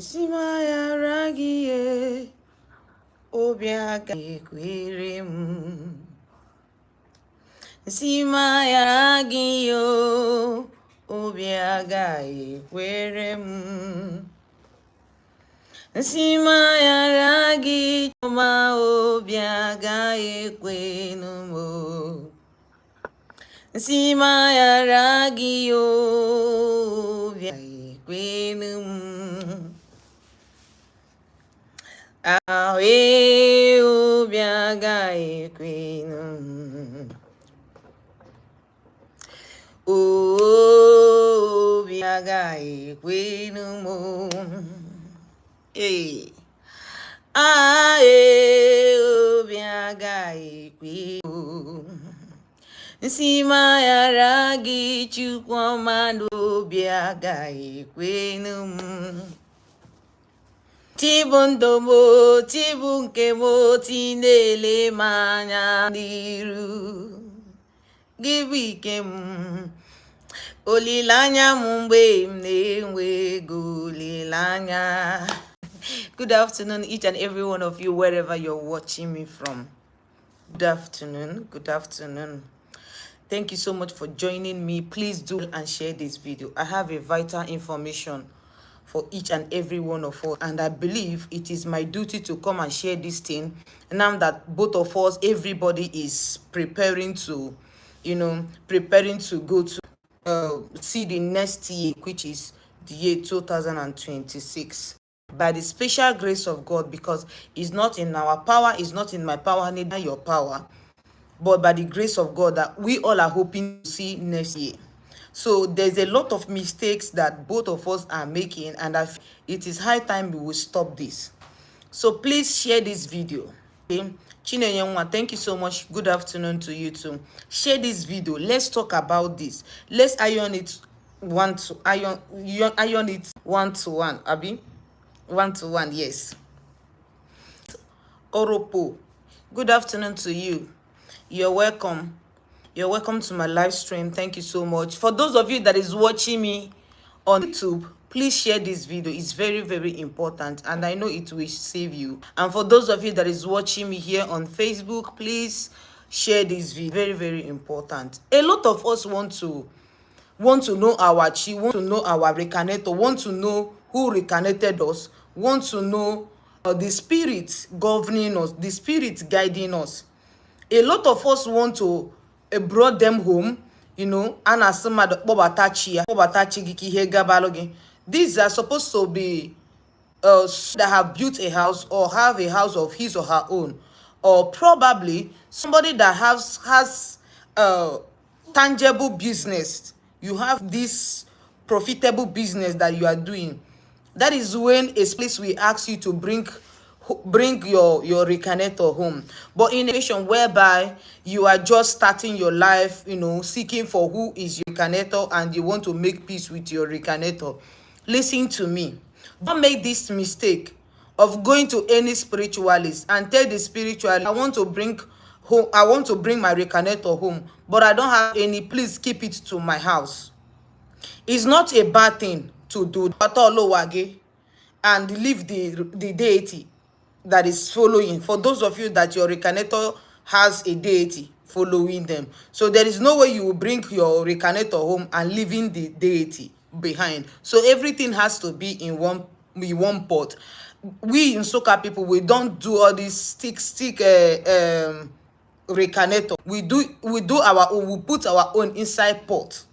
Simaya ragie, obiaga ekwirim. Simaya ragio, obiaga ekwirim. Simaya ragi, ma obiaga ekwinumo. Simaya ragio, obiaga ekwinumo. Awe obiaga ekwenu. Obiaga ekwenu mo. Hey. Ae obiaga ekwenu. Nsima ya ragi chukwamando obiaga ekwenu. Chibundomo, chibunkemo, tinele manya diru. Gibikem, olilanya mumbe mnewe gulilanya. Good afternoon, each and every one of you, wherever you're watching me from. Good afternoon, good afternoon. Thank you so much for joining me. Please do and share this video. I have a vital information for each and every one of us, and I believe it is my duty to come and share this thing now that both of us, everybody is preparing to go to see the next year, which is the year 2026, by the special grace of God, because it's not in our power, it's not in my power, neither your power, but by the grace of God that we all are hoping to see next year. So there's a lot of mistakes that both of us are making, and it is high time we will stop this. So please share this video. Okay? Chinenyenwa, thank you so much. Good afternoon to you too. Share this video. Let's talk about this. Let's iron it one to one. Abi? 1-to-1, yes. Oropo, good afternoon to you. You're welcome. You're welcome to my live stream. Thank you so much. For those of you that is watching me on YouTube, please share this video. It's very, very important, and I know it will save you. And for those of you that is watching me here on Facebook, please share this video. Very, very important. A lot of us want to know our chi, want to know our reincarnator, want to know who reincarnated us, want to know the spirit governing us, the spirit guiding us. A lot of us want to brought them home, These are supposed to be that have built a house or have a house of his or her own, or probably somebody that has tangible business. You have this profitable business that you are doing. That is when a place we ask you to bring your reincarnator home. But in a situation whereby you are just starting your life, seeking for who is your reincarnator, and you want to make peace with your reincarnator, listen to me. Don't make this mistake of going to any spiritualist and tell the spiritualist, I want to bring my reincarnator home, but I don't have any. Please keep it to my house. It's not a bad thing to do and leave the deity that is following. For those of you that your reincarnator has a deity following them, so there is no way you will bring your reincarnator home and leaving the deity behind. So everything has to be in one pot. We in Soka people, we don't do all this stick reincarnator. We do our own. We put our own inside pot.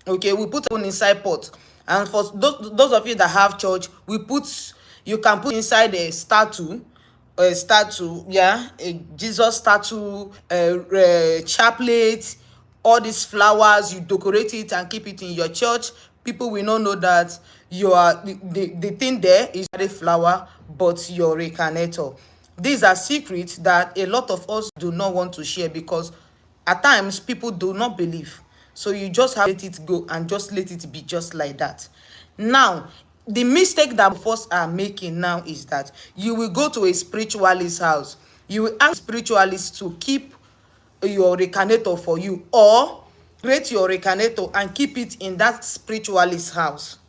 Okay, we put our own inside pot. And for those of you that have church, you can put inside a statue, yeah, a Jesus statue, chaplet, all these flowers. You decorate it and keep it in your church. People will not know that you are the thing there is not a flower, but your reincarnator. These are secrets that a lot of us do not want to share, because at times people do not believe. So you just have to let it go and just let it be just like that. Now, the mistake that most of us are making now is that you will go to a spiritualist house. You will ask spiritualist to keep your reincarnator for you, or create your reincarnator and keep it in that spiritualist house.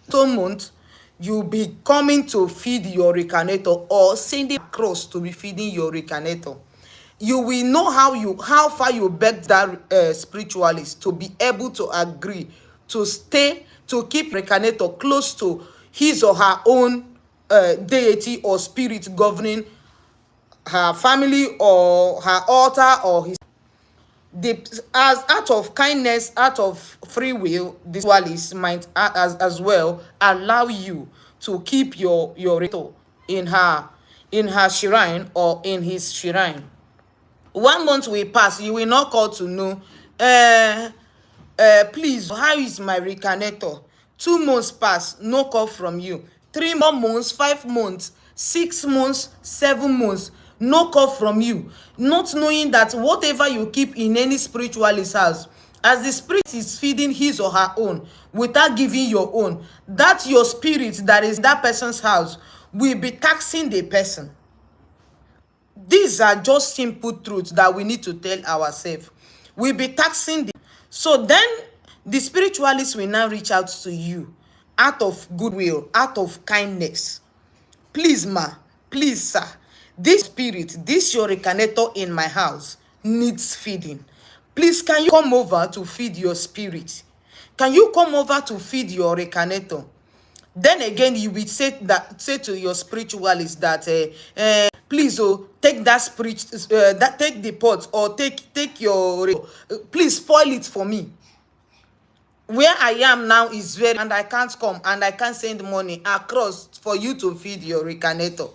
So month, you'll be coming to feed your reincarnator or sending across to be feeding your reincarnator. You will know how far you begged that spiritualist to be able to agree to stay to keep reincarnator close to his or her own deity or spirit governing her family or her altar or his. The as out of kindness, out of free will, this spiritualist might as well allow you to keep your ritual in her shrine or in his shrine. 1 month will pass, you will not call to know, please, how is my reincarnator? 2 months pass, no call from you. 3 more months, 5 months, 6 months, 7 months, no call from you. Not knowing that whatever you keep in any spiritualist house, as the spirit is feeding his or her own without giving your own, that your spirit that is that person's house will be taxing the person. These are just simple truths that we need to tell ourselves. We'll be taxing the. So then the spiritualists will now reach out to you out of goodwill, out of kindness. Please, ma, please, sir, this spirit, this your reincarnator in my house needs feeding. Please, can you come over to feed your spirit? Can you come over to feed your reincarnator? Then again, you will say to your spiritualist that please, oh, take that spirit, that take the pot or take your please spoil it for me. Where I am now is very, and I can't come and I can't send money across for you to feed your reincarnator.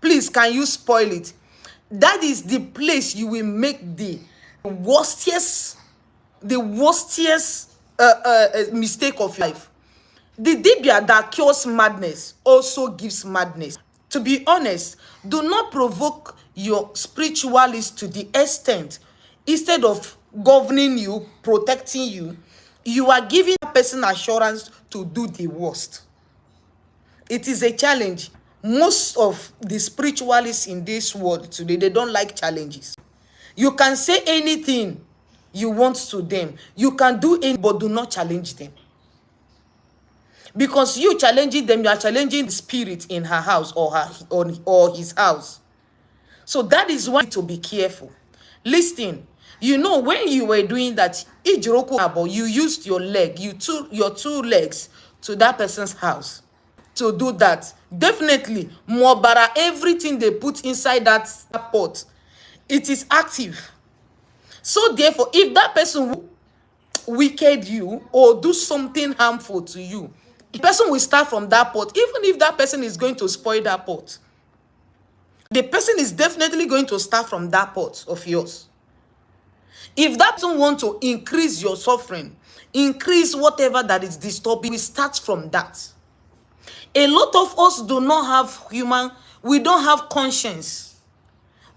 Please, can you spoil it? That is the place you will make the worstest mistake of life. The dibia that cures madness also gives madness. To be honest, do not provoke your spiritualist to the extent, instead of governing you, protecting you, you are giving that person assurance to do the worst. It is a challenge. Most of the spiritualists in this world today, they don't like challenges. You can say anything you want to them. You can do anything, but do not challenge them. Because you challenging them, you are challenging the spirit in her house or his house. So that is why to be careful. Listen, you know, when you were doing that, you used your your two legs to that person's house to do that. Definitely, Mobara, everything they put inside that pot, it is active. So therefore, if that person wicked you or do something harmful to you, the person will start from that pot. Even if that person is going to spoil that pot, the person is definitely going to start from that pot of yours. If that person wants to increase your suffering, increase whatever that is disturbing, we start from that. A lot of us do not have we don't have conscience.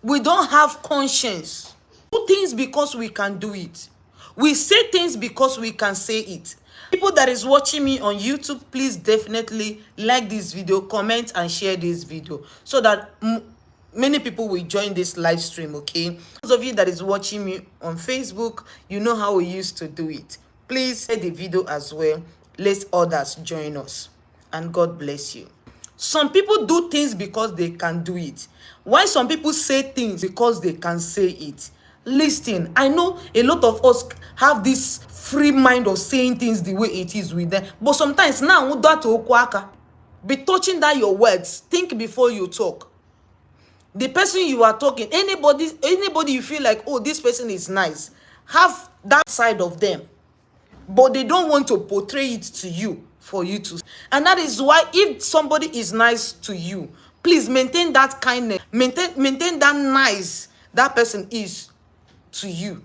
We don't have conscience. We do things because we can do it. We say things because we can say it. People that is watching me on YouTube, please definitely like this video, comment and share this video so that many people will join this live stream, okay? Those of you that is watching me on Facebook, you know how we used to do it. Please share the video as well. Let others join us. And God bless you. Some people do things because they can do it. Why some people say things because they can say it? Listen, I know a lot of us have this free mind of saying things the way it is with them. But sometimes now, be touching that your words. Think before you talk. The person you are talking, anybody you feel like, oh, this person is nice, have that side of them. But they don't want to portray it to you for you to. And that is why if somebody is nice to you, please maintain that kindness. Maintain that nice that person is to you.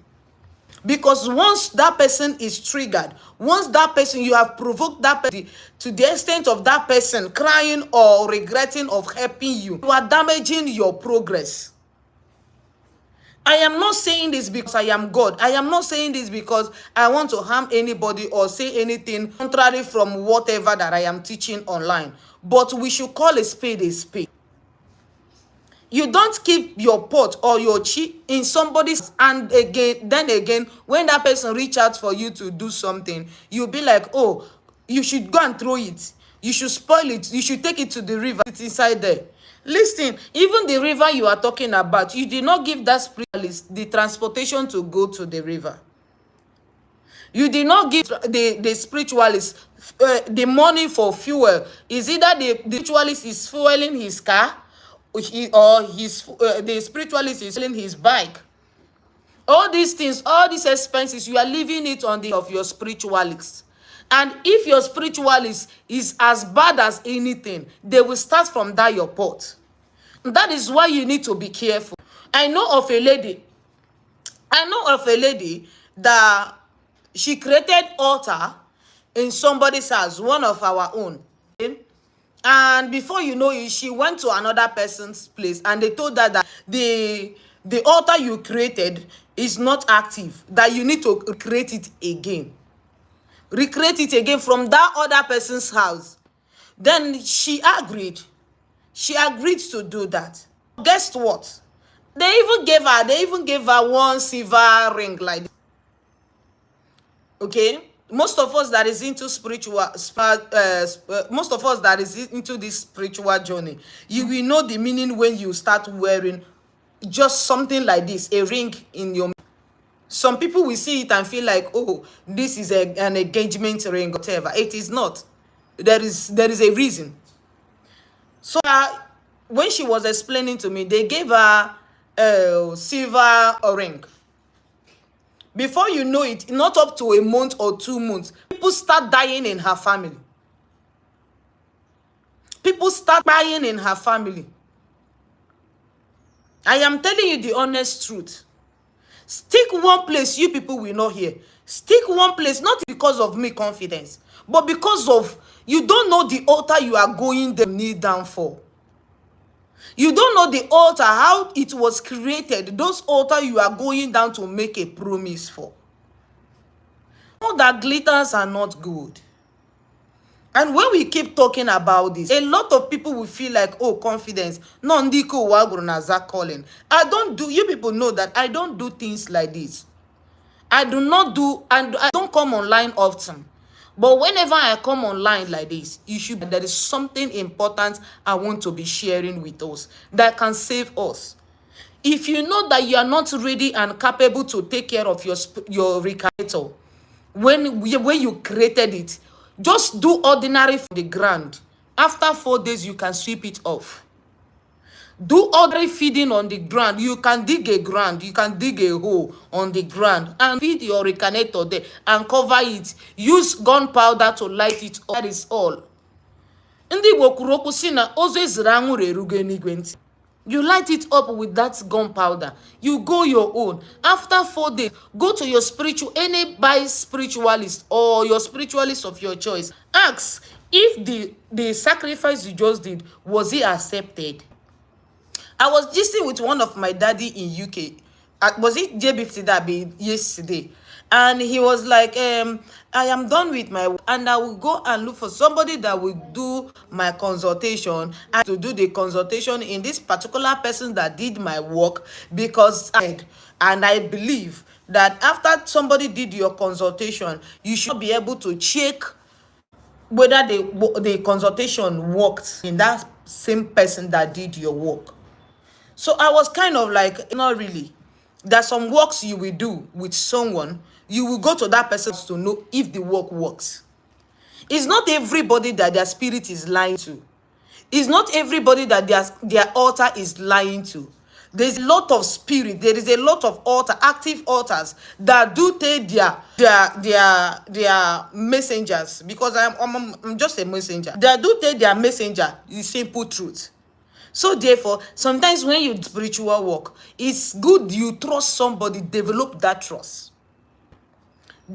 Because once that person is triggered, once that person, you have provoked that person to the extent of that person crying or regretting of helping you, you are damaging your progress. I am not saying this because I am God. I am not saying this because I want to harm anybody or say anything contrary from whatever that I am teaching online. But we should call a spade a spade. You don't keep your pot or your chi in somebody's, and then again, when that person reach out for you to do something, you'll be like, oh, you should go and throw it. You should spoil it. You should take it to the river. It's inside there. Listen, even the river you are talking about, you did not give that spiritualist the transportation to go to the river. You did not give the spiritualist the money for fuel. Is either the spiritualist is fueling his car, or the spiritualist is fueling his bike. All these things, all these expenses, you are leaving it on the of your spiritualist. And if your spiritualist is as bad as anything, they will start from that your pot. That is why you need to be careful. I know of a lady that she created altar in somebody's house, one of our own. And before you know it, she went to another person's place and they told her that the altar you created is not active, that you need to create it again. Recreate it again from that other person's house. Then she agreed. She agreed to do that. Guess what? They even gave her one silver ring like this. Okay? Most of us that is into most of us that is into this spiritual journey, you will know the meaning when you start wearing just something like this, a ring in your. Some people will see it and feel like, oh, this is an engagement ring, whatever. It is not. There is a reason. So when she was explaining to me, they gave her a silver ring. Before you know it, not up to a month or 2 months, people start dying in her family. People start dying in her family. I am telling you the honest truth. Stick one place, you people will not hear. Stick one place, not because of me confidence, but because of you don't know the altar you are going to kneel down for. You don't know the altar, how it was created. Those altar you are going down to make a promise for. All that glitters are not good. And when we keep talking about this, a lot of people will feel like, oh, confidence. No, ndiko waguru na za calling. You people know that I don't do things like this. I do not do, and I don't come online often. But whenever I come online like this, there is something important I want to be sharing with us that can save us. If you know that you are not ready and capable to take care of your recreator, when you created it, just do ordinary from the ground. After 4 days, you can sweep it off. Do ordinary feeding on the ground. You can dig a hole on the ground and feed your recarnator there and cover it. Use gunpowder to light it up. That is all. You light it up with that gunpowder. You go your own. After 4 days, go to your spiritualist or your spiritualist of your choice. Ask if the sacrifice you just did, was it accepted? I was gisting with one of my daddy in UK. Was it JB that be yesterday? And he was like, I am done with my work and I will go and look for somebody that will do my consultation and to do the consultation in this particular person that did my work, because I believe that after somebody did your consultation, you should be able to check whether the consultation worked in that same person that did your work. So I was kind of like, not really. There's some works you will do with someone. You will go to that person to know if the work works. It's not everybody that their spirit is lying to. It's not everybody that their altar is lying to. There's a lot of spirit. There is a lot of active altars that do take their messengers, because I'm just a messenger. They do take their messenger the simple truth. So therefore, sometimes when you do spiritual work, it's good you trust somebody. Develop that trust.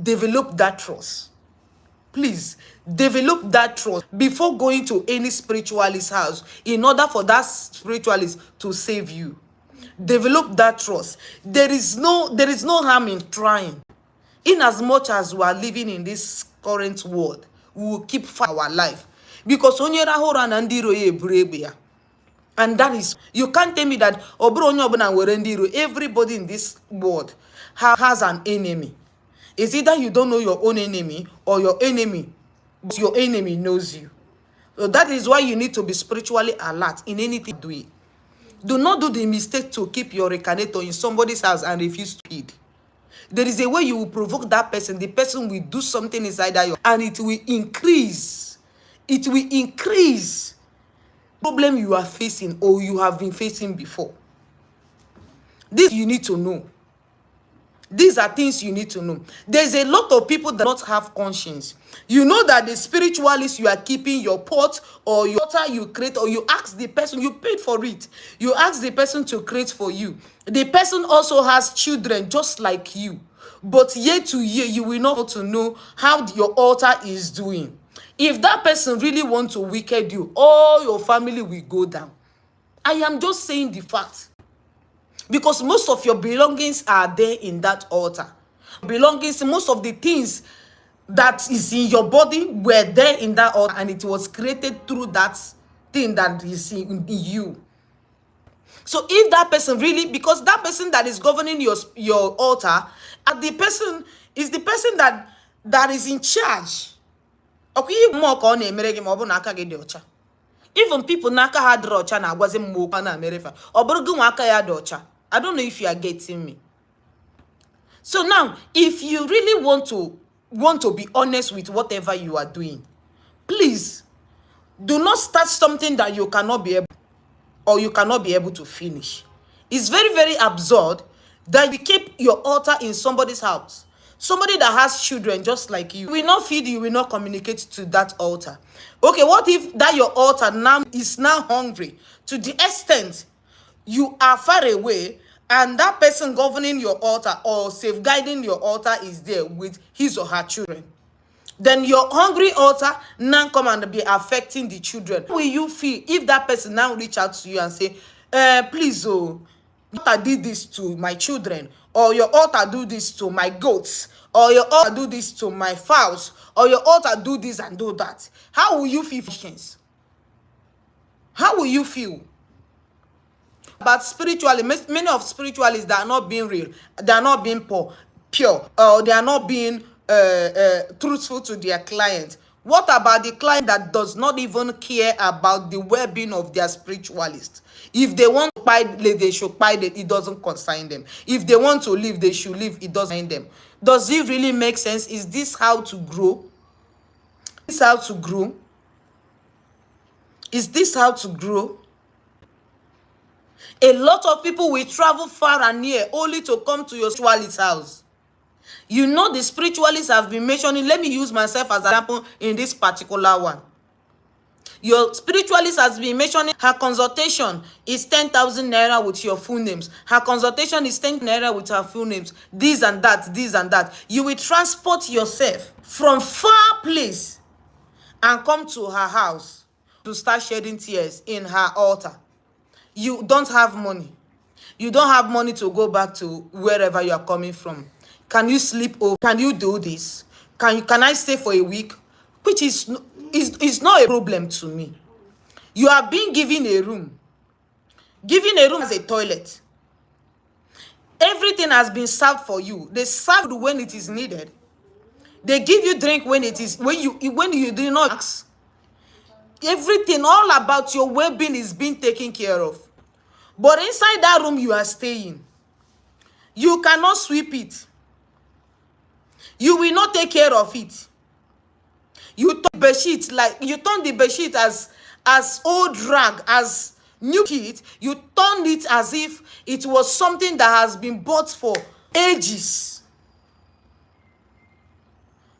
Develop that trust. Please, develop that trust before going to any spiritualist house in order for that spiritualist to save you. Develop that trust. There is no harm in trying. In as much as we are living in this current world, we will keep our life. Because and that is, you can't tell me that everybody in this world has an enemy. It's either you don't know your own enemy or your enemy knows you. So that is why you need to be spiritually alert in anything you do. Do not do the mistake to keep your recarnator in somebody's house and refuse to feed. There is a way you will provoke that person. The person will do something inside that and it will increase. It will increase problem you are facing or you have been facing before. This you need to know. These are things you need to know. There's a lot of people that don't have conscience. You know that the spiritualist you are keeping your pot or your altar you create, or you ask the person, you paid for it. You ask the person to create for you. The person also has children just like you. But year to year, you will not to know how your altar is doing. If that person really wants to wicked you, all your family will go down. I am just saying the fact. Because most of your belongings are there in that altar. Belongings, most of the things that is in your body were there in that altar, and it was created through that thing that is in you. So if that person really, because that person that is governing your altar, and the person is the person that is in charge. Even people naka ha drocha na agwazi mmoka na America. Oburugu nwaka ya docha. I don't know if you are getting me. So now, if you really want to be honest with whatever you are doing, please do not start something that you cannot be able, or you cannot be able to finish. It's very, very absurd that you keep your altar in somebody's house. Somebody that has children just like you will not feed, you will not communicate to that altar. Okay, what if that your altar now is now hungry to the extent you are far away, and that person governing your altar or safeguarding your altar is there with his or her children? Then your hungry altar now come and be affecting the children. How will you feel if that person now reach out to you and say, please, oh, altar did this to my children, or your altar do this to my goats, or your altar do this to my fowls, or your altar do this and do that? How will you feel? How will you feel? But spiritually, many of spiritualists that are not being real, they are not being pure, or they are not being truthful to their client. What about the client that does not even care about the well-being of their spiritualist? If they want to buy, they should buy it. It doesn't concern them. If they want to live, they should live. It doesn't concern them. Does it really make sense? Is this how to grow? Is this how to grow? Is this how to grow? A lot of people will travel far and near only to come to your spiritualist's house. You know, the spiritualists have been mentioning, let me use myself as an example in this particular one. Your spiritualist has been mentioning her consultation is 10,000 naira with your full names. Her consultation is 10 naira with her full names. This and that, this and that. You will transport yourself from far place and come to her house to start shedding tears in her altar. You don't have money. You don't have money to go back to wherever you are coming from. Can you sleep over? Can you do this? Can I stay for a week? Which is not a problem to me. You are being given a room. Given a room as a toilet. Everything has been served for you. They serve when it is needed. They give you drink when you do not ask. Everything, all about your well-being is being taken care of. But inside that room you are staying, you cannot sweep it. You will not take care of it. You turn the bedsheet as old rag, as new sheet. You turn it as if it was something that has been bought for ages.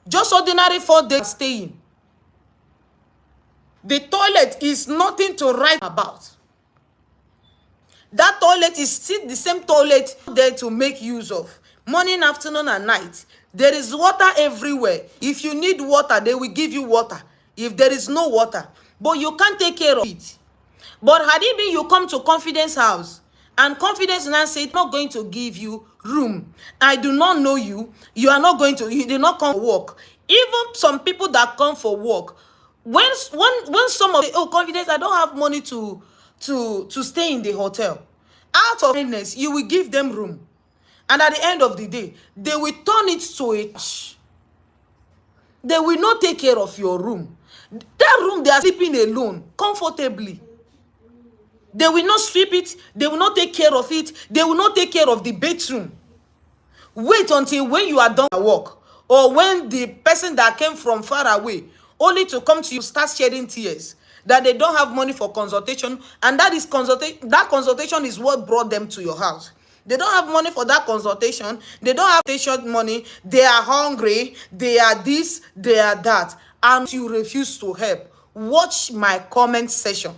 Just ordinary 4 days staying. The toilet is nothing to write about. That toilet is still the same toilet there to make use of. Morning, afternoon, and night. There is water everywhere. If you need water, they will give you water. If there is no water, but you can't take care of it. But had it been you come to Confidence house, and Confidence now say, not going to give you room. I do not know you. You are not going to, you did not come for work. Even some people that come for work, when some of the Confidence, I don't have money to stay in the hotel. Out of kindness, you will give them room. And at the end of the day, they will turn it to a trash. They will not take care of your room. That room, they are sleeping alone, comfortably. They will not sweep it. They will not take care of it. They will not take care of the bedroom. Wait until when you are done at work, or when the person that came from far away, only to come to you, start shedding tears that they don't have money for consultation, and that consultation is what brought them to your house. They don't have money for that consultation. They don't have patient money. They are hungry. They are this, they are that, and you refuse to help. Watch my comment section.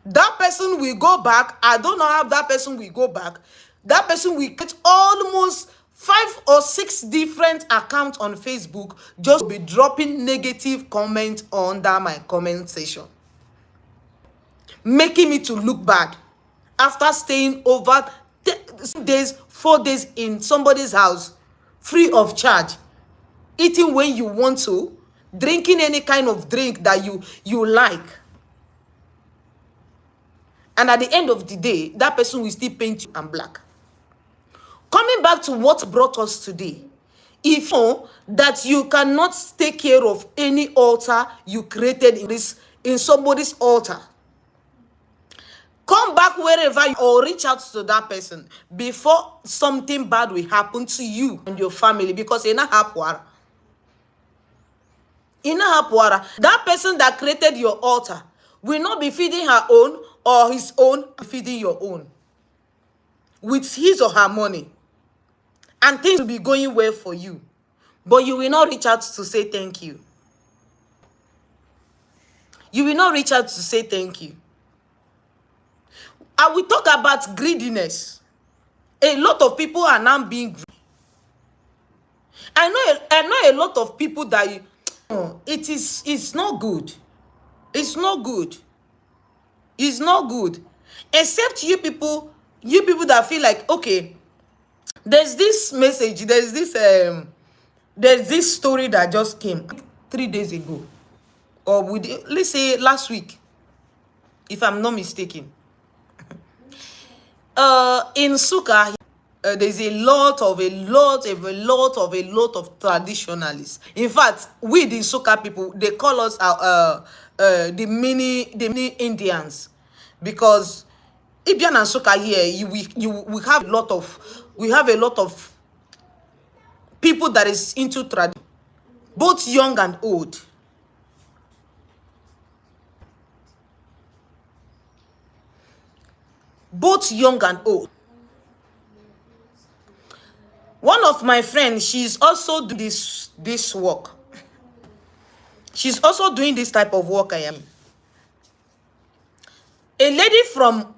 That person will go back. I don't know how that person will go back. That person will get almost 5 or 6 different accounts on Facebook, just be dropping negative comments under my comment section, making me to look bad after staying over days, 4 days in somebody's house, free of charge, eating when you want to, drinking any kind of drink that you like. And at the end of the day, that person will still paint you and black. Coming back to what brought us today, if you know that you cannot take care of any altar you created in somebody's altar, come back wherever you, or reach out to that person before something bad will happen to you and your family, because in a hapwara. That person that created your altar will not be feeding her own or his own, feeding your own with his or her money, and things will be going well for you, but you will not reach out to say thank you. You will not reach out to say thank you. I will talk about greediness. A lot of people are now being greedy. I know a lot of people that it's not good. It's not good. It's not good. Except you people that feel like, okay, there's this message, there's this story that just came 3 days ago, or let's say last week, if I'm not mistaken. In Suka, there's a lot of traditionalists. In fact, we the Suka people, they call us the mini Indians, because Ibian and Suka here, we have a lot of people that is into tradition, both young and old. Both young and old. One of my friends, she's also doing this work. She's also doing this type of work I am. A lady from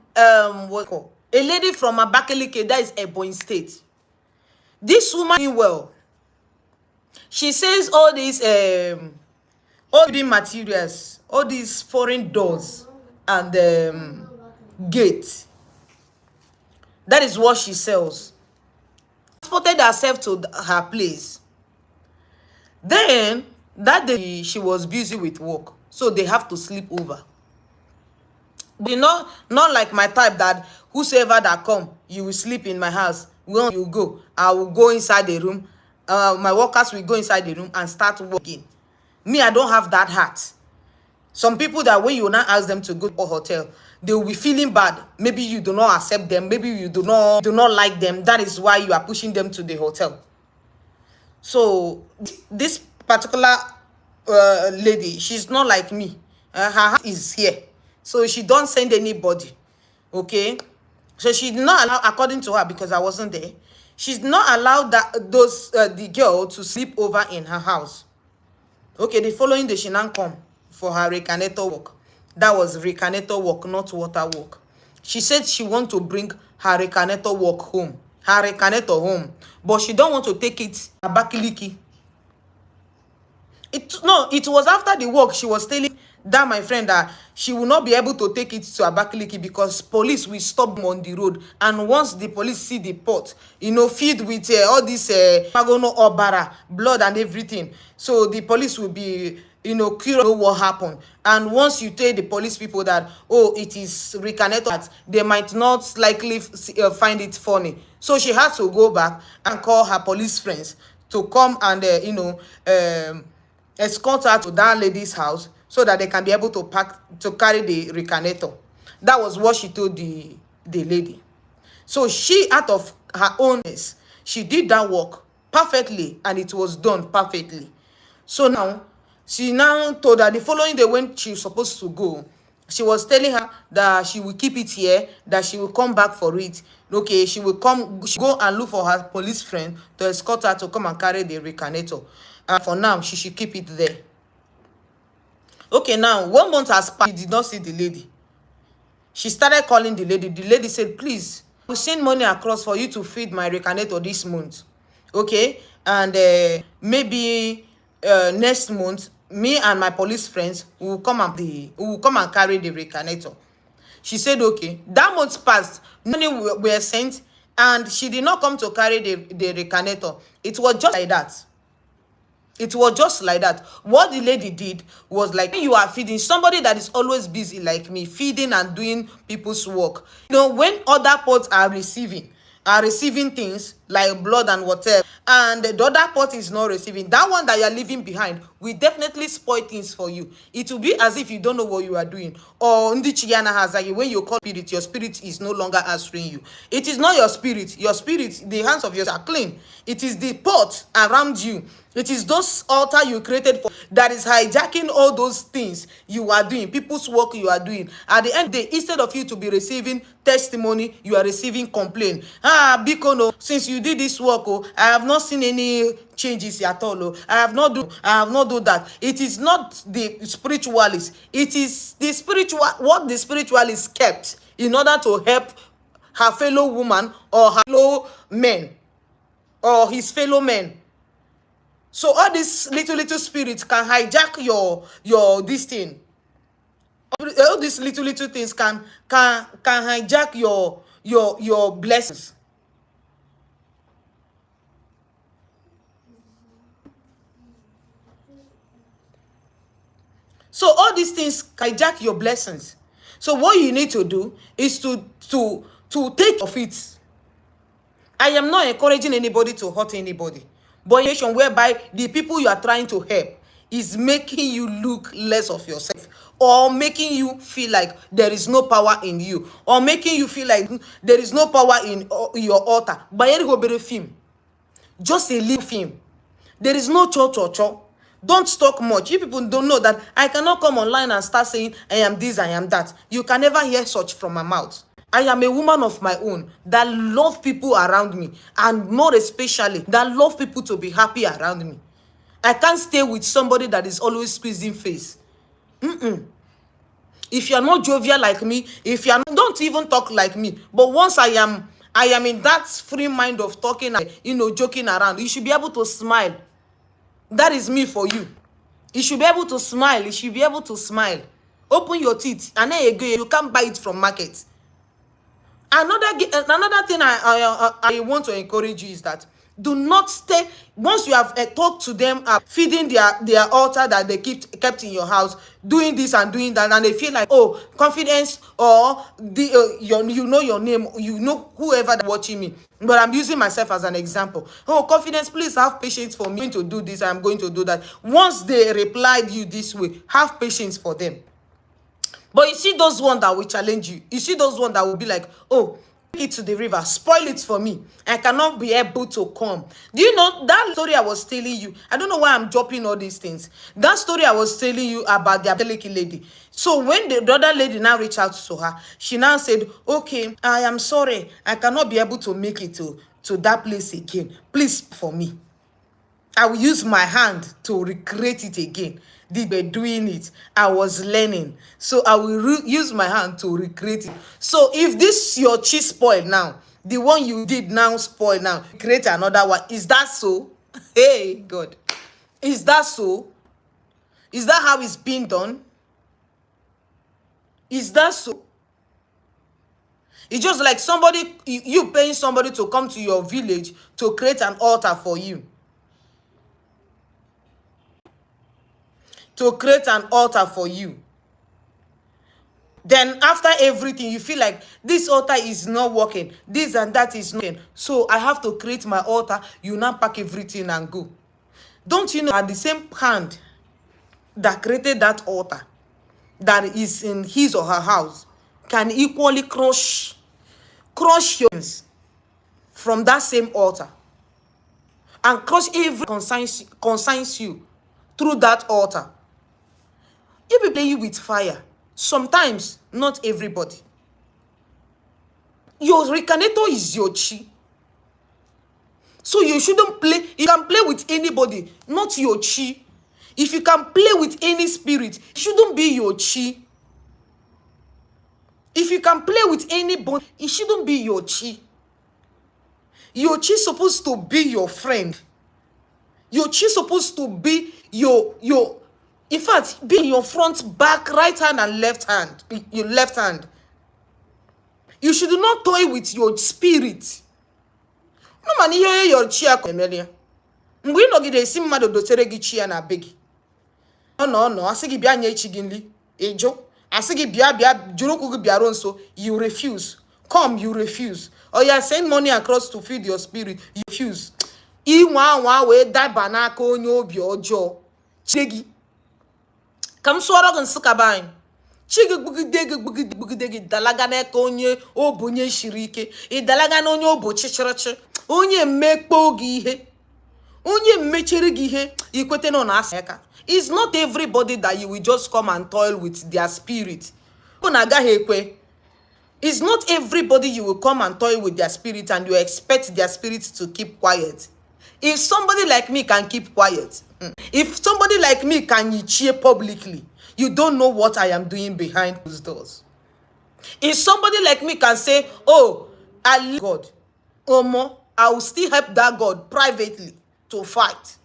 Abakaliki, that is Ebonyi State. This woman doing well. She says all these all the materials, all these foreign doors and gates. That is what she sells. Transported herself to her place. Then that day she was busy with work, so they have to sleep over. But not like my type that whosoever that come, you will sleep in my house. When you go, I will go inside the room. My workers will go inside the room and start working. Me, I don't have that heart. Some people that when you now ask them to go to a hotel, they will be feeling bad. Maybe you do not accept them. Maybe you do not like them. That is why you are pushing them to the hotel. So this particular lady, she's not like me. Her heart is here. So she don't send anybody. Okay? So she did not allow, according to her, because I wasn't there, she's not allowed the girl to sleep over in her house. Okay, the following day she now come for her recanator work. That was recanator work, not water work. She said she want to bring her recanator work home, her recanator home, but she don't want to take it Abakaliki. It was after the work she was telling that my friend that she will not be able to take it to Abakaliki because police will stop them on the road. And once the police see the pot, filled with all this magono obara, blood and everything, so the police will be curious what happened. And once you tell the police people that, oh, it is recanator, they might not likely find it funny. So she had to go back and call her police friends to come and escort her to that lady's house so that they can be able to carry the recarnator. That was what she told the lady. So she, out of her ownness, she did that work perfectly, and it was done perfectly. So now, she now told her the following day when she was supposed to go, she was telling her that she will keep it here, that she will come back for it. Okay, she go and look for her police friend to escort her to come and carry the recarnator. And for now, she should keep it there. Okay, now 1 month has passed. She did not see the lady. She started calling the lady. The lady said, please, I will send money across for you to feed my recarnator this month. Okay? And maybe next month, me and my police friends will come and carry the recarnator. She said, okay. That month passed. Money were sent, and she did not come to carry the recarnator. It was just like that. It was just like that. What the lady did was, like, when you are feeding somebody that is always busy like me, feeding and doing people's work, when other pots are receiving things like blood and whatever, and the other pot is not receiving, that one that you are leaving behind will definitely spoil things for you. It will be as if you don't know what you are doing. Or when you call spirit, your spirit is no longer answering you. It is not your spirit. Your spirit, the hands of yours are clean. It is the pot around you. It is those altar you created for that is hijacking all those things you are doing, people's work you are doing. At the end of the day, instead of you to be receiving testimony, you are receiving complaint. Because since you did this work, I have not seen any changes at all. I have not do that. It is not the spiritualist. It is the what the spiritualist kept in order to help her fellow woman or her fellow men or his fellow men. So all these little spirits can hijack your this thing. All these little things can hijack your blessings. So all these things hijack your blessings. So what you need to do is to take of it. I am not encouraging anybody to hurt anybody, but in a situation whereby the people you are trying to help is making you look less of yourself, or making you feel like there is no power in you, or making you feel like there is no power in your altar. Film, just a little film. There is no cho. Don't talk much. You people don't know that I cannot come online and start saying I am this, I am that. You can never hear such from my mouth. I am a woman of my own that love people around me, and more especially that love people to be happy around me. I can't stay with somebody that is always squeezing face. If you are not jovial like me, if you are not, don't even talk like me. But once I am in that free mind of talking, joking around, you should be able to smile. That is me for you. You should be able to smile. You should be able to smile. Open your teeth, and then you can't buy it from market. Another thing I want to encourage you is that do not stay. Once you have talked to them, feeding their altar that they kept in your house, doing this and doing that, and they feel like, oh, confidence, or your name, whoever that's watching me, but I'm using myself as an example. Oh, confidence, please have patience for me. I'm going to do this, I'm going to do that. Once they replied you this way, have patience for them. But you see those ones that will challenge you. You see those ones that will be like, oh, take it to the river, spoil it for me. I cannot be able to come. Do you know that story I was telling you? I don't know why I'm dropping all these things. That story I was telling you about the angelic lady. So when the other lady now reached out to her, she now said, okay, I am sorry. I cannot be able to make it to that place again. Please, for me. I will use my hand to recreate it again. They were doing it. I was learning. So I will use my hand to recreate it. So if this your cheese spoil now, the one you did now spoil now, create another one. Is that so? Hey, God. Is that so? Is that how it's being done? Is that so? It's just like somebody, you paying somebody to come to your village to create an altar for you. To create an altar for you. Then after everything, you feel like this altar is not working. This and that is not working. So I have to create my altar. You now pack everything and go. Don't you know at the same hand, that created that altar that is in his or her house can equally crush your hands from that same altar and crush every concerns you through that altar. You be playing with fire. Sometimes, not everybody. Your recarnator is your chi. So you shouldn't play. You can play with anybody, not your chi. If you can play with any spirit, it shouldn't be your chi. If you can play with anybody, it shouldn't be your chi. Your chi is supposed to be your friend. Your chi is supposed to be your in fact, be in your front, back, right hand and left hand. Your left hand. You should not toy with your spirit. No man hear your chi akomelia. Mgbe nọgide esi mmadụ dotere gị chi ya na be gị. No, asị gị bịa nye chi gị nri, ejo. Asị gị bịa juru okwu gị bịaruo nso, you refuse. Come, you refuse. Or you are sending money across to feed your spirit, you refuse. Inwa wee daba n'aka onye obi ọjọọ. Chi gị. Ka m sụọrọ gị nsụka be anyị. Chi gị gbugide gị dalaga n'aka onye obunye shiri ike. Ị dalaga na onye obu chichirichi. Onye mmekpo gị ihe. Onye mmechiri gị ihe. Ikwete nọ na asa aka. It's not everybody that you will just come and toil with their spirit. It's not everybody you will come and toy with their spirit and you expect their spirit to keep quiet. If somebody like me can keep quiet, if somebody like me can cheer publicly, you don't know what I am doing behind those doors. If somebody like me can say, oh, I love God, Omo, I will still help that God privately to fight.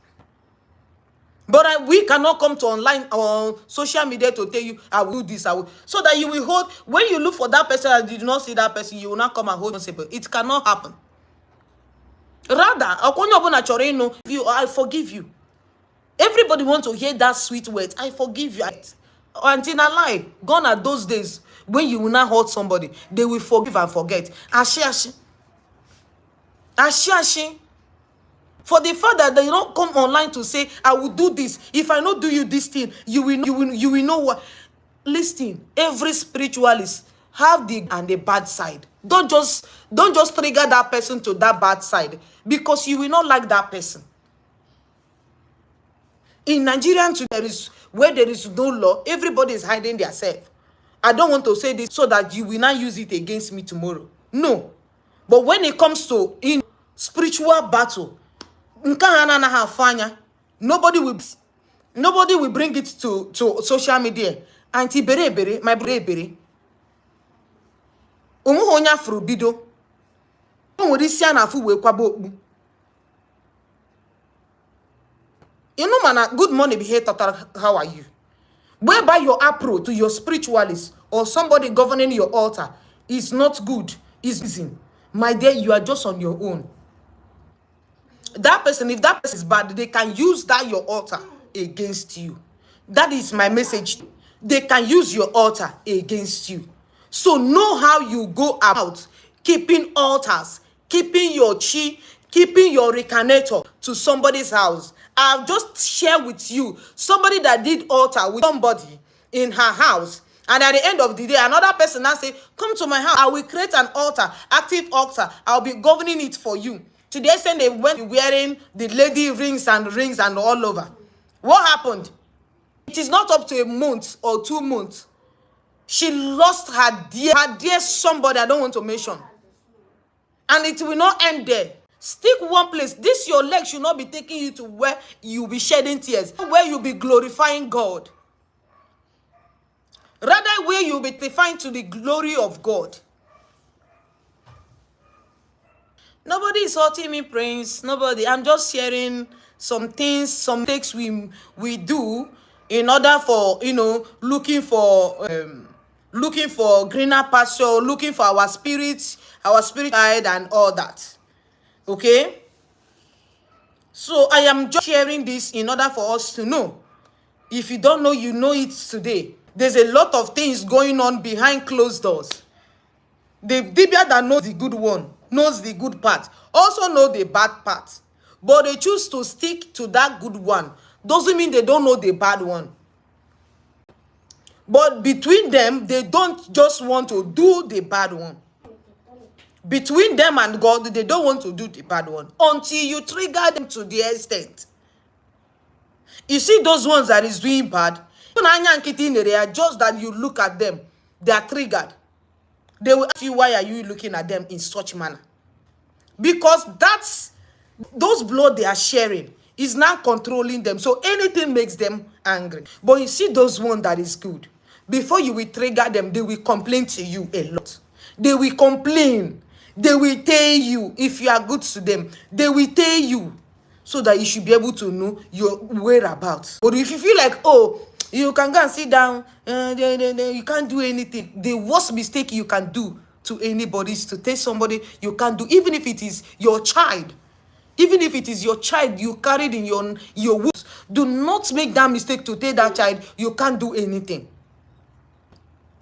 But we cannot come to online or social media to tell you, I will do this, I will. So that you will hold, when you look for that person and you do not see that person, you will not come and hold responsible. It cannot happen. Rather, I forgive you. Everybody wants to hear that sweet word. I forgive you. Until I lie, gone are those days when you will not hurt somebody. They will forgive and forget. Ashi. For the fact that they don't come online to say, I will do this. If I not do you this thing, you will know what. Listen, every spiritualist have the and the bad side. Don't just trigger that person to that bad side because you will not like that person. In Nigeria today, where there is no law, everybody is hiding themselves. I don't want to say this so that you will not use it against me tomorrow. No. But when it comes to in spiritual battle, nobody will bring it to social media. Auntie bere, my bere. Umuhonya fru bido. You know, man, good morning, be here, how are you? Whereby your approach to your spiritualist or somebody governing your altar is not good, is busy. My dear, you are just on your own. That person, if that person is bad, they can use that your altar against you. That is my message. They can use your altar against you. So know how you go about keeping altars, keeping your chi, keeping your recarnator to somebody's house. I've just shared with you somebody that did altar with somebody in her house. And at the end of the day, another person now say, come to my house. I will create an altar, active altar. I'll be governing it for you. To the extent they went wearing the lady rings and all over. What happened? It is not up to a month or 2 months. She lost her dear somebody I don't want to mention. And it will not end there. Stick one place. This your leg should not be taking you to where you'll be shedding tears. Where you'll be glorifying God. Rather where you'll be testifying to the glory of God. Nobody is hurting me, Prince. Nobody. I'm just sharing some things, some mistakes we do in order for, looking for greener pasture, looking for our spirit side and all that. Okay? So I am just sharing this in order for us to know. If you don't know, you know it today. There's a lot of things going on behind closed doors. The Dibia that knows the good one, knows the good part, also know the bad part. But they choose to stick to that good one. Doesn't mean they don't know the bad one. But between them, they don't just want to do the bad one. Between them and God, they don't want to do the bad one until you trigger them to the extent. You see those ones that is doing bad, just that you look at them, they are triggered. They will ask you, why are you looking at them in such manner? Because that's those blood they are sharing is now controlling them. So anything makes them angry. But you see those ones that is good. Before you will trigger them, they will complain to you a lot. They will complain. They will tell you if you are good to them. They will tell you so that you should be able to know your whereabouts. But if you feel like, oh, you can go and sit down, you can't do anything. The worst mistake you can do to anybody is to tell somebody you can't do, even if it is your child. Even if it is your child you carried in your womb, do not make that mistake to tell that child you can't do anything.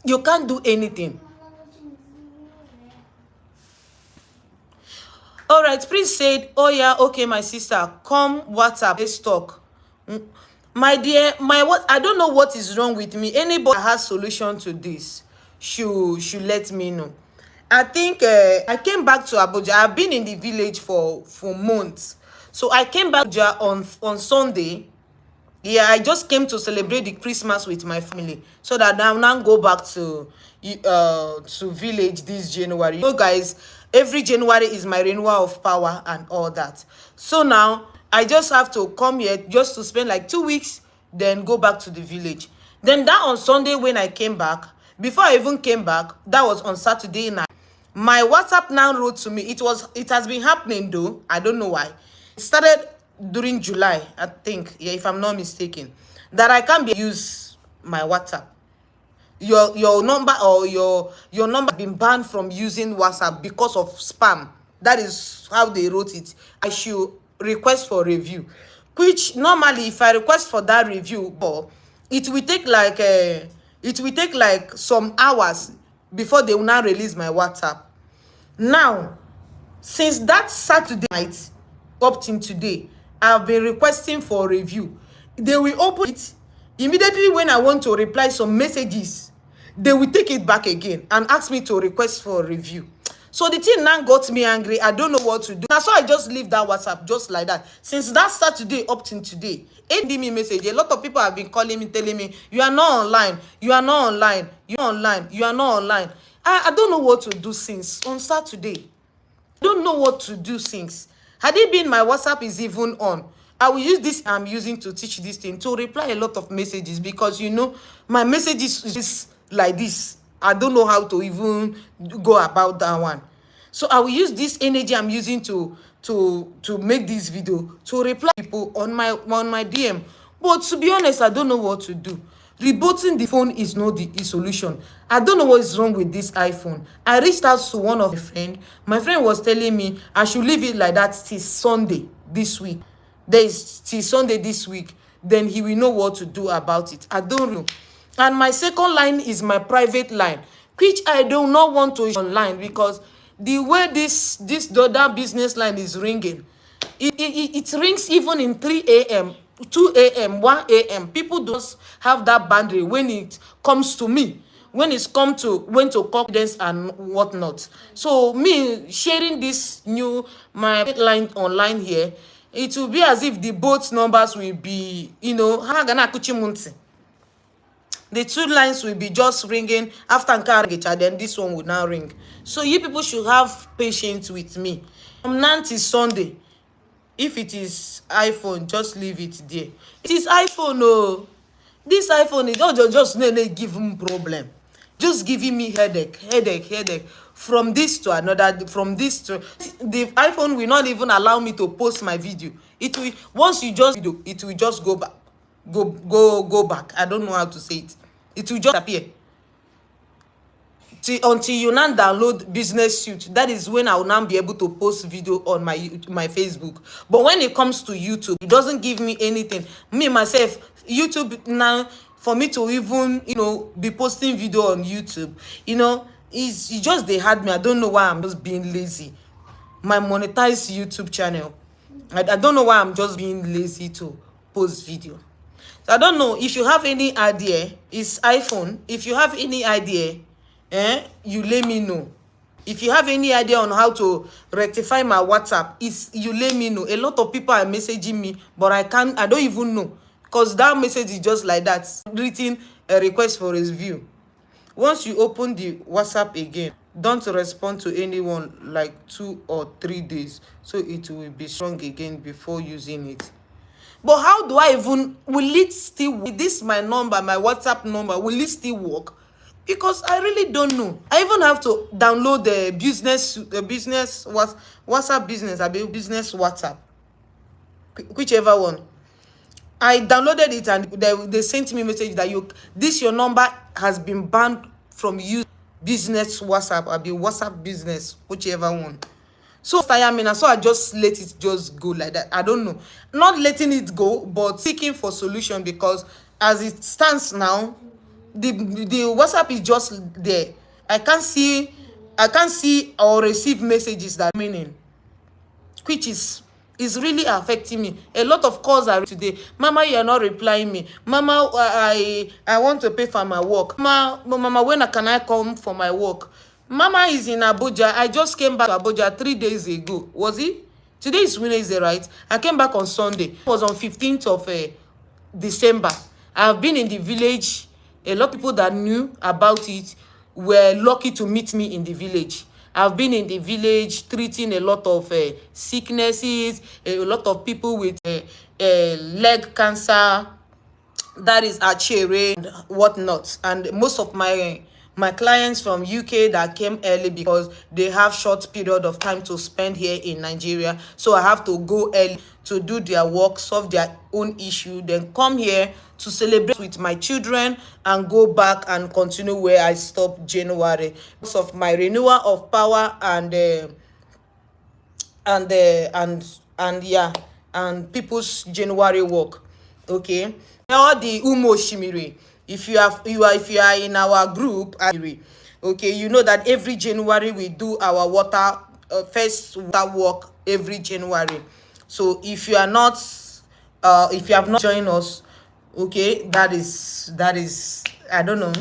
You can't do anything. All right, Prince said, oh yeah, okay, my sister, come WhatsApp, let's talk. My dear, I don't know what is wrong with me. Anybody that has solution to this should let me know. I think I came back to Abuja. I've been in the village for months. So I came back to Abuja on Sunday. Yeah, I just came to celebrate the Christmas with my family so that I'll now go back to village this January. You know, guys, every January is my renewal of power and all that. So now I just have to come here just to spend like 2 weeks, then go back to the village. Then that on Sunday when I came back, before I even came back, that was on Saturday night. My WhatsApp now wrote to me. It has been happening though. I don't know why. It started during July, I think, yeah, if I'm not mistaken, that I can't use my WhatsApp. Your number or your number has been banned from using WhatsApp because of spam. That is how they wrote it. I should request for review, which normally if I request for that review, but it will take like some hours before they will now release my WhatsApp. Now, since that Saturday night up till today, I've been requesting for review. They will open it immediately when I want to reply some messages. They will take it back again and ask me to request for review. So the thing now got me angry. I don't know what to do. Now, so I just leave that WhatsApp just like that. Since that Saturday up till today, sending me message. A lot of people have been calling me, telling me, you are not online. You are not online. You are online. You are not online. I don't know what to do since on Saturday. I don't know what to do since. Had it been my WhatsApp is even on, I will use this I'm using to teach this thing to reply a lot of messages, because you know my messages is like this. I don't know how to even go about that one. So I will use this energy I'm using to make this video to reply people on my DM. But to be honest, I don't know what to do. Rebooting the phone is not the solution. I don't know what is wrong with this iPhone. I reached out to one of my friend. My friend was telling me I should leave it like that till Sunday this week. There is till Sunday this week. Then he will know what to do about it. I don't know. And my second line is my private line, which I do not want to use online, because the way this other business line is ringing, it rings even in 3 a.m. 2 a.m. 1 a.m. People don't have that boundary when it comes to me, when it's come to confidence and whatnot. So me sharing this new my line online here, it will be as if the both numbers will be, you know, the two lines will be just ringing after Nkarage, then this one will now ring. So you people should have patience with me. From now till Sunday, if it is iPhone, just leave it there. It is iPhone, oh. This iPhone is just give him problem. Just giving me headache. From this to another, from this to the iPhone will not even allow me to post my video. It will, once you just video, it will just go back. Go back. I don't know how to say it. It will just appear. Until you now download business suit, that is when I will now be able to post video on my Facebook. But when it comes to YouTube, it doesn't give me anything. Me myself, YouTube now, for me to even, you know, be posting video on YouTube, you know, it's just they had me. I don't know why I'm just being lazy. My monetized YouTube channel, I don't know why I'm just being lazy to post video. So I don't know if you have any idea. It's iPhone. If you have any idea, you let me know. If you have any idea on how to rectify my WhatsApp, you let me know. A lot of people are messaging me, but I don't even know, because that message is just like that, written a request for review. Once you open the WhatsApp again, don't respond to anyone like 2 or 3 days, so it will be strong again before using it. But how do I even, will it still, will this my number, my WhatsApp number, will it still work? Because I really don't know. I even have to download the business what WhatsApp business, I be business WhatsApp, whichever one. I downloaded it, and they sent me a message that your number has been banned from use business WhatsApp, I be WhatsApp business, whichever one. So tire me now, so I just let it just go like that. I don't know, not letting it go, but seeking for solution, because as it stands now, the WhatsApp is just there. I can't see or receive messages that meaning, which is really affecting me. A lot of calls are today. Mama, you are not replying me. Mama, I want to pay for my work. Mama, when can I come for my work? Mama is in Abuja. I just came back to Abuja 3 days ago. Was it? Today is Wednesday, right? I came back on Sunday. It was on 15th of December. I have been in the village. A lot of people that knew about it were lucky to meet me in the village. I've been in the village treating a lot of sicknesses, a lot of people with leg cancer, that is achere and whatnot. And most of my clients from UK that came early, because they have short period of time to spend here in Nigeria, so I have to go early to do their work, solve their own issue, then come here to celebrate with my children and go back and continue where I stopped January, because of my renewal of power and people's January work. Okay, all the Umo Shimiri, if you are in our group, okay, you know that every January we do our water, first water work every January. So if you have not joined us, okay, that is I don't know.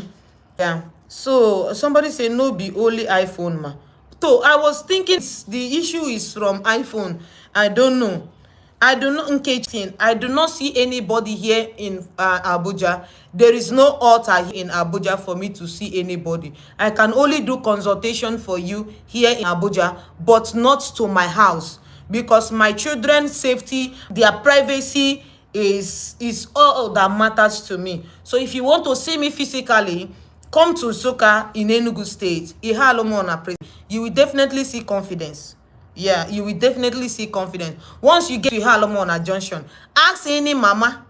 Yeah. So somebody say no be only iPhone ma. So I was thinking the issue is from iPhone. I don't know. I do not engage. I do not see anybody here in Abuja. There is no altar in Abuja for me to see anybody. I can only do consultation for you here in Abuja, but not to my house, because my children's safety, their privacy is all that matters to me. So if you want to see me physically, come to Soka in Enugu State, you will definitely see confidence. Yeah, you will definitely see confidence. Once you get to Halomona Junction, ask any mama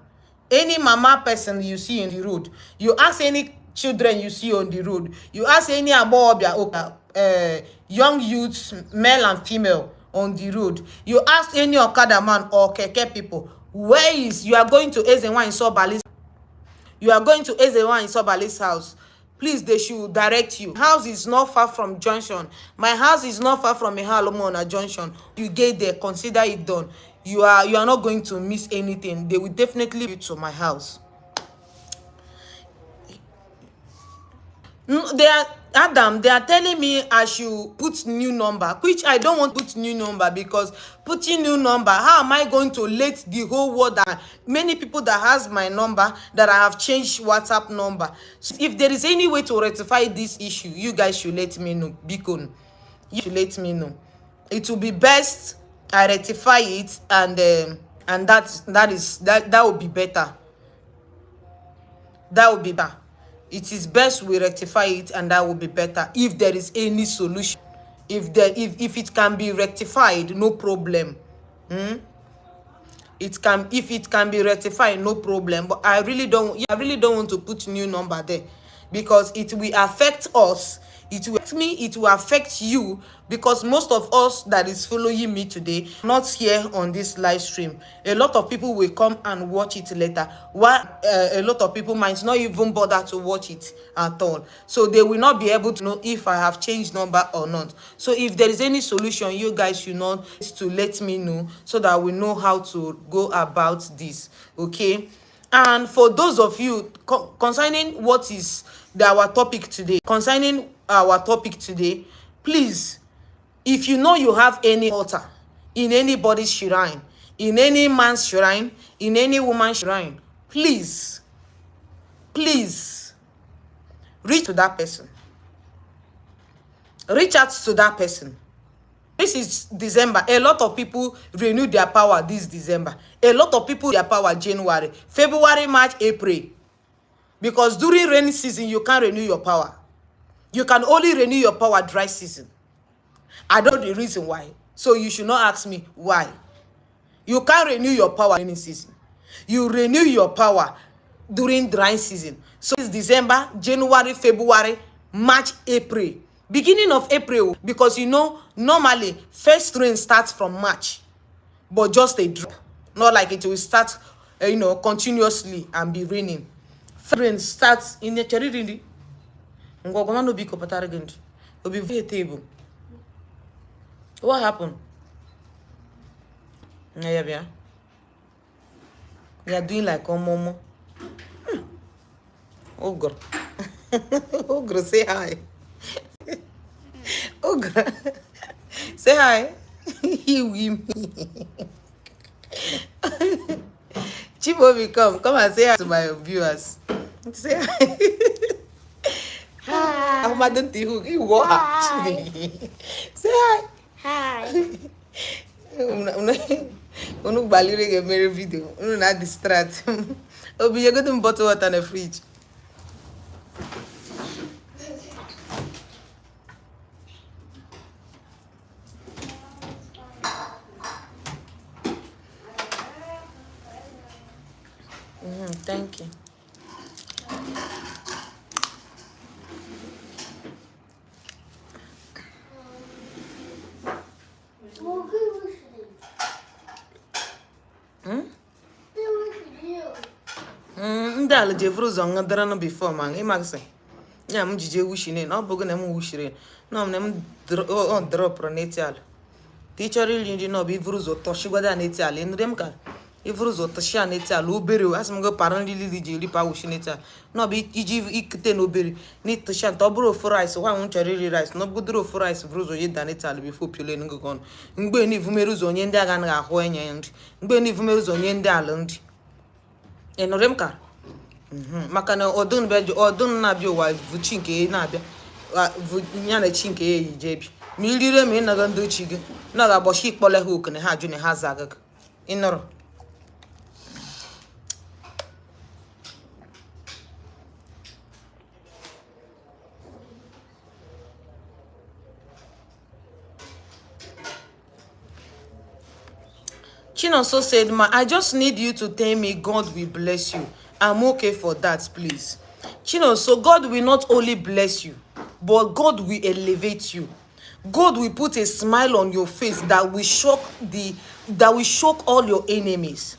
person you see in the road. You ask any children you see on the road. You ask any young youths, male and female, on the road. You ask any Okada man or Keke people, you are going to Ezenwa in Sobali's. You are going to Ezenwa in Sobali's house. Please, they should direct you. House is not far from junction. My house is not far from Ihalomona junction. You get there, consider it done. You are not going to miss anything. They will definitely be to my house. They are telling me I should put new number, which I don't want to put new number, because putting new number, how am I going to let the whole world, that many people that has my number, that I have changed WhatsApp number? So if there is any way to rectify this issue, you guys should let me know. Beacon, you should let me know. It will be best I rectify it, and that would be better. That would be better. It is best we rectify it, and that will be better. If there is any solution, if it can be rectified, no problem. If it can be rectified, no problem. But I really don't want to put new number there, because it will affect us. It will affect me, it will affect you, because most of us that is following me today not here on this live stream. A lot of people will come and watch it later, while a lot of people might not even bother to watch it at all, so they will not be able to know if I have changed number or not. So if there is any solution, you guys should not to let me know, so that we know how to go about this. Okay. And for those of you concerning what is our topic today, please, if you know you have any altar in anybody's shrine, in any man's shrine, in any woman's shrine, please reach to that person. Reach out to that person. This is December. A lot of people renew their power this December. A lot of people their power January, February, March, April. Because during rainy season, you can't renew your power. You can only renew your power dry season. I don't know the reason why. So you should not ask me why. You can't renew your power rainy season. You renew your power during dry season. So it's December, January, February, March, April. Beginning of April, because you know, normally first rain starts from March, but just a drop. Not like it will start, continuously and be raining. First rain starts in the cherry rindi. Will be very table. What happened? Yeah. They are doing like Momo. Oh God. Oh God, say hi. Oh God. Say hi. You with me. Chibobi, come and say hi to my viewers. Say hi. Hi. I'm not doing you walk. Say hi. Hi. Unu balire get mere video. Unu na distract. Obi, you got them bottle water in the fridge. Thank you. Ndị ala je vuru ụzọ ngandara no before man ịmagsị ya m jije wushine na ọ bụgo na m wushire na m drop netal teacher ili no bi vuru ụzọ toshigwada netal nre m ka ivuru ụzọ toshia netal obere asị m go paran lili ji ripa wushine tal no bi iji ikite na obere ni toshia nta oburu ofu rice wa nwun chọrọ iri rice no bugudoro ofu rice vuru ụzọ ye da netal before piole ngogon mgbe ni vumere ụzọ onye ndị aga na ahụ enye nri mgbe ni vumere ụzọ onye ndị ala nri enore m ka maka na ọdụn na-abịa ụwa vuchi nke na-abịa ya na chi nke ya yi jebi ma irire ma ịnaga ndị ochi gị na ga-agbọchi ikpọle ha okene ha ajụ na ha za agaga ịnọrọ Chinonso said, I just need you to tell me God will bless you. I'm okay for that, please. Chinonso, God will not only bless you, but God will elevate you. God will put a smile on your face that will shock all your enemies.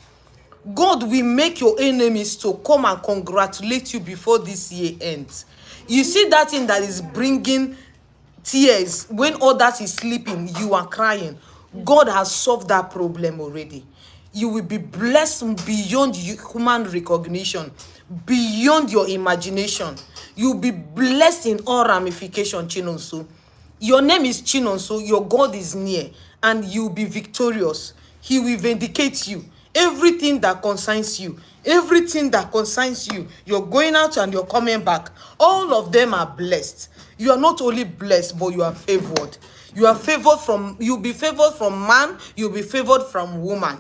God will make your enemies to come and congratulate you before this year ends. You see that thing that is bringing tears when others is sleeping, you are crying. God has solved that problem already. You will be blessed beyond human recognition, beyond your imagination. You'll be blessed in all ramifications, Chinonso. Your name is Chinonso, your God is near, and you'll be victorious. He will vindicate you. Everything that concerns you, you're going out and you're coming back. All of them are blessed. You are not only blessed, but you are favored. You'll be favored from man, you'll be favored from woman.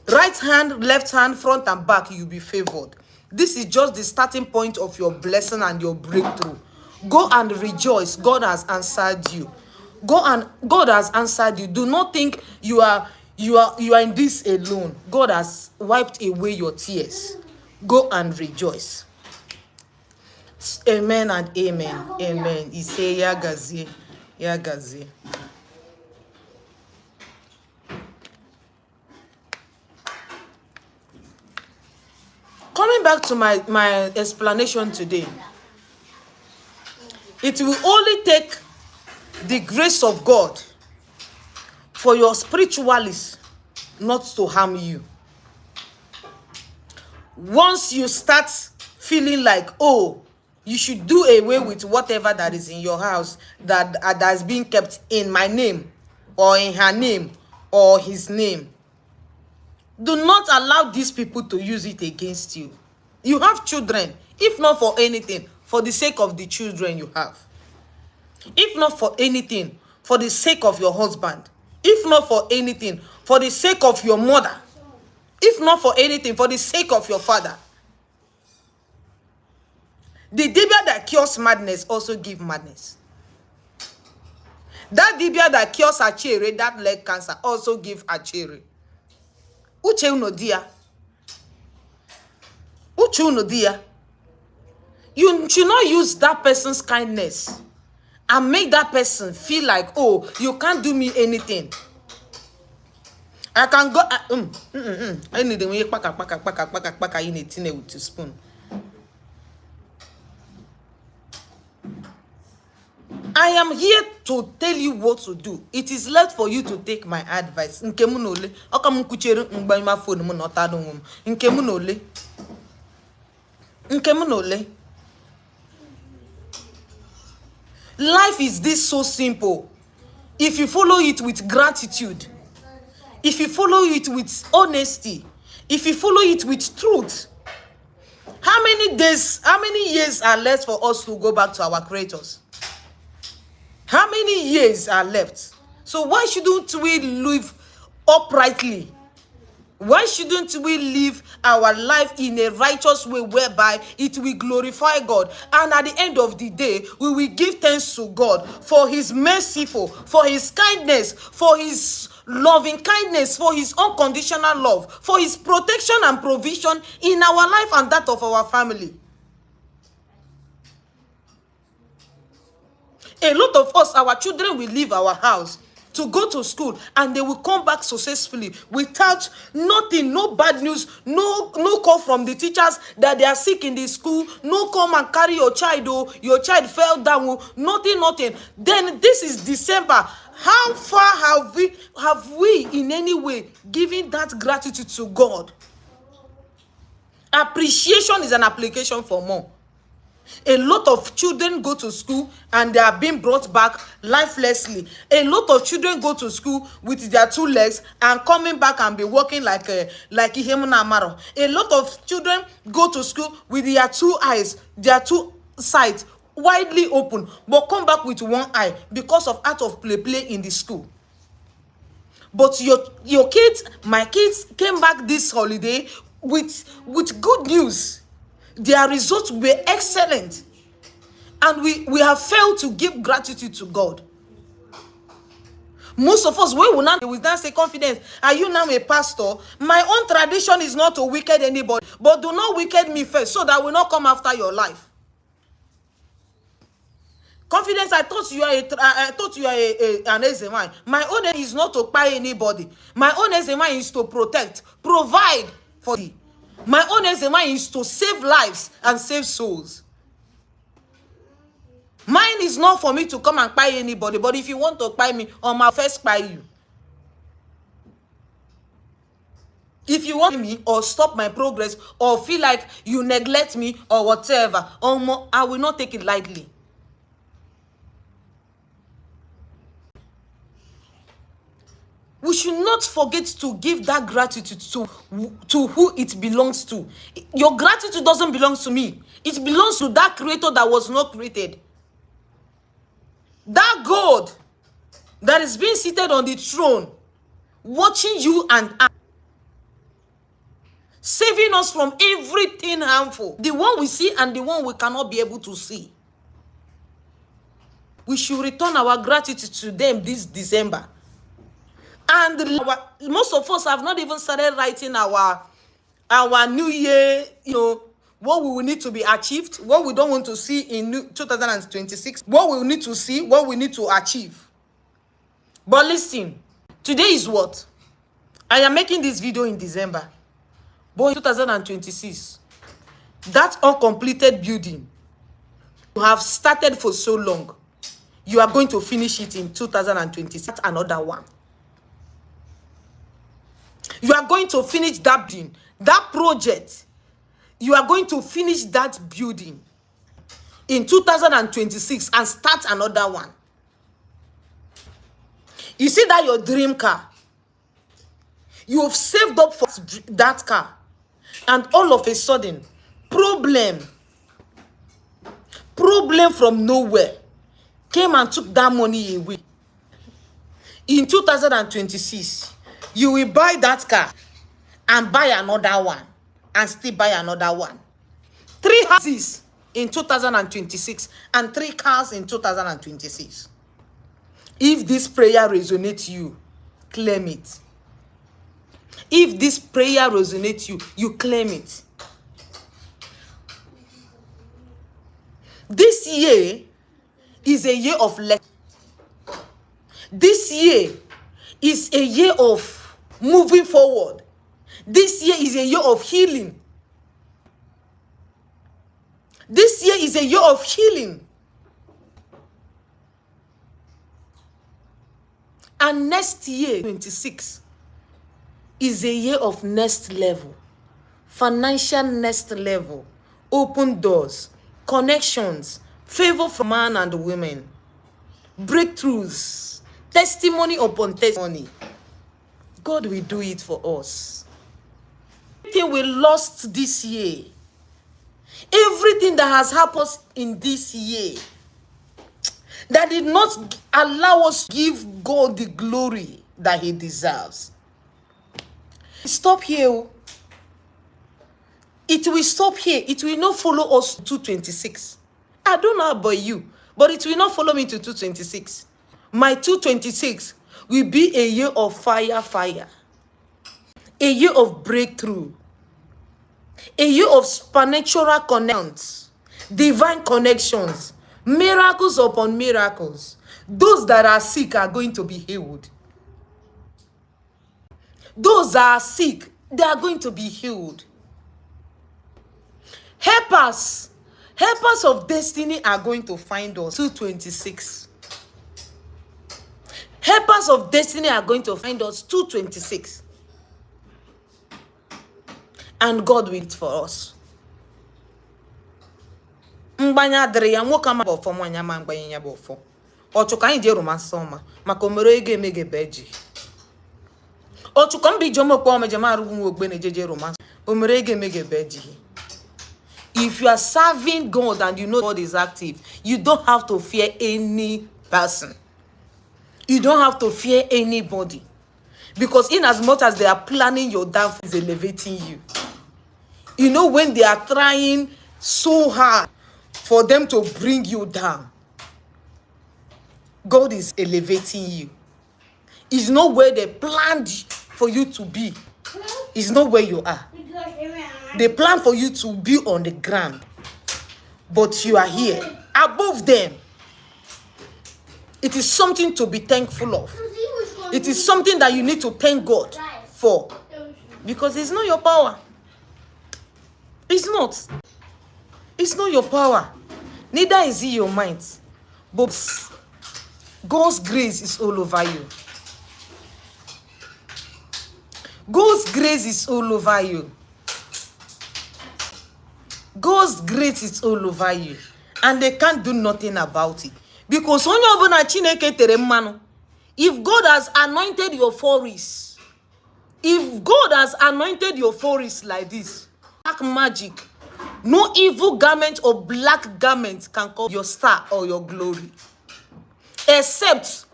Right hand, left hand, front and back, you'll be favored. This is just the starting point of your blessing and your breakthrough. Go and rejoice. God has answered you. God has answered you. Do not think you are in this alone. God has wiped away your tears. Go and rejoice. Amen and amen. Amen. He say Yagazi. Yagazi. Coming back to my explanation today, it will only take the grace of God for your spiritualists not to harm you. Once you start feeling like, oh, you should do away with whatever that is in your house that's being kept in my name or in her name or his name, do not allow these people to use it against you. You have children, if not for anything, for the sake of the children you have. If not for anything, for the sake of your husband. If not for anything, for the sake of your mother. If not for anything, for the sake of your father. The dibia that cures madness also give madness. That dibia that cures achere, that leg cancer, also give achere. Uche uno dia. Uche uno dia. You should not use that person's kindness and make that person feel like, oh, you can't do me anything. I can go. I need them. Paka in a tin with a spoon. I am here to tell you what to do. It is left for you to take my advice. Nkemunole. Okamu kuchere ngba my phone mo not adon. Nkemunole. Nkemunole. Life is this so simple. If you follow it with gratitude, if you follow it with honesty, if you follow it with truth, how many days, how many years are left for us to go back to our creators? How many years are left? So why shouldn't we live uprightly? Why shouldn't we live our life in a righteous way whereby it will glorify God? And at the end of the day, we will give thanks to God for his merciful, for his kindness, for his loving kindness, for his unconditional love, for his protection and provision in our life and that of our family. A lot of us, our children will leave our house to go to school and they will come back successfully without nothing, no bad news, no call from the teachers that they are sick in the school, no come and carry your child, oh, your child fell down, oh, nothing. Then this is December. How far have we in any way given that gratitude to God? Appreciation is an application for more. A lot of children go to school and they are being brought back lifelessly. A lot of children go to school with their 2 legs and coming back and be walking like Ihemuna Amaro. A lot of children go to school with their 2 eyes, their 2 sides widely open, but come back with 1 eye because of out of play in the school. But your kids, my kids, came back this holiday with good news. Their results were excellent. And we have failed to give gratitude to God. Most of us, we will not say confidence. Are you now a pastor? My own tradition is not to wicked anybody. But do not wicked me first so that I will not come after your life. Confidence, I thought you are an Ezemai. My own aim is not to buy anybody. My own Ezemai is to protect, provide for thee. My own Ezemai is to save lives and save souls. Mine is not for me to come and buy anybody, but if you want to buy me, I'll first buy you. If you want me or stop my progress or feel like you neglect me or whatever, I will not take it lightly. We should not forget to give that gratitude to who it belongs to. Your gratitude doesn't belong to me. It belongs to that creator that was not created. That God that is being seated on the throne, watching you and I, saving us from everything harmful. The one we see and the one we cannot be able to see. We should return our gratitude to them this December. And most of us have not even started writing our new year, what we will need to be achieved, what we don't want to see in 2026, what we need to see, what we need to achieve. But listen, today is what? I am making this video in December. But in 2026, that uncompleted building you have started for so long, you are going to finish it in 2026, another one. You are going to finish that building, that project You are going to finish that building in 2026 and start another one. You see that your dream car, you have saved up for that car, and all of a sudden, problem from nowhere came and took that money away. In 2026, you will buy that car and buy another one and still buy another one. 3 houses in 2026 and 3 cars in 2026. If this prayer resonates you, claim it. If this prayer resonates you, you claim it. This year is a year of lesson. This year is a year of moving forward. This year is a year of healing. This year is a year of healing. And next year, 26, is a year of next level. Financial next level. Open doors. Connections. Favor from man and women. Breakthroughs. Testimony upon testimony. God will do it for us. Everything we lost this year, everything that has happened in this year, that did not allow us to give God the glory that he deserves. Stop here. It will stop here. It will not follow us to 226. I don't know about you, but it will not follow me to 226. My 226 will be a year of fire. A year of breakthrough. A year of supernatural connections. Divine connections. Miracles upon miracles. Those that are sick are going to be healed. Those that are sick, they are going to be healed. Helpers of destiny are going to find us. 226. Helpers of destiny are going to find us. 226. And God will it for us. Mgbanya dere ya nwoke ama bofo nwanya ma mgbanya ya bofo. Ochuka anyị je romance ọma maka omere ego emege beji. Ochuka mbi jomo kwa omeje ma arugu nwo ogbe na jeje romance. Omere ego emege beji. If you are serving God and you know God is active, you don't have to fear any person. You don't have to fear anybody. Because in as much as they are planning your downfall, is elevating you. You know, when they are trying so hard for them to bring you down, God is elevating you. It's not where they planned for you to be. It's not where you are. They plan for you to be on the ground. But you are here, above them. It is something to be thankful of. It is something that you need to thank God for. Because it's not your power. It's not. It's not your power. Neither is it your mind. But God's grace is all over you. God's grace is all over you. God's grace is all over you. And they can't do nothing about it. Because if God has anointed your forests, if God has anointed your forests like this, black magic, no evil garment or black garment can cover your star or your glory. Except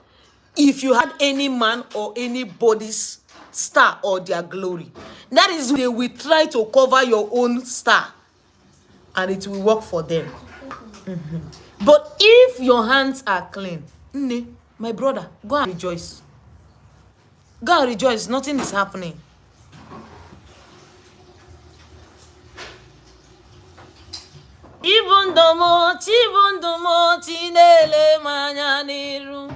if you had any man or anybody's star or their glory. That is when they will try to cover your own star. And it will work for them. But if your hands are clean, my brother, go and rejoice. Go and rejoice. Nothing is happening. Ibundomo tinele manyaniru.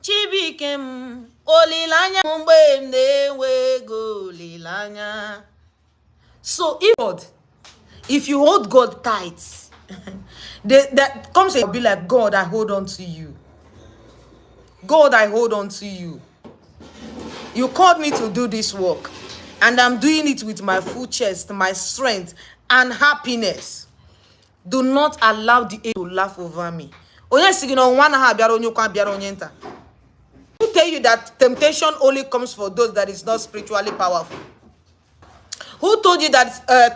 Chibikem olilanya mumbe mnewe golilanya. So if you hold God tight, that comes and be like, God, I hold on to you. God, I hold on to you. You called me to do this work. and I'm doing it with my full chest, my strength, and happiness. Do not allow the enemy to laugh over me. Who tell you that temptation only comes for those that is not spiritually powerful? Who told you that temptation